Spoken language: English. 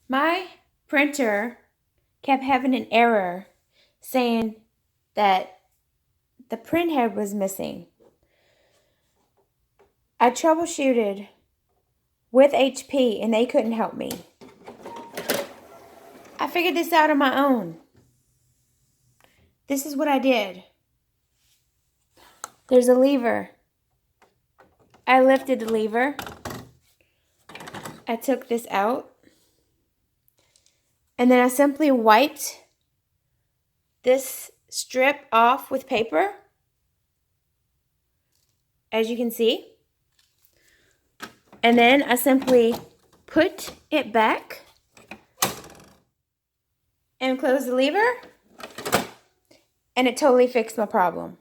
My printer kept having an error saying that the printhead was missing. I troubleshooted with HP and they couldn't help me. I figured this out on my own. This is what I did. There's a lever. I lifted the lever. I took this out. And then I simply wiped this strip off with paper, as you can see. And then I simply put it back and close the lever, and it totally fixed my problem.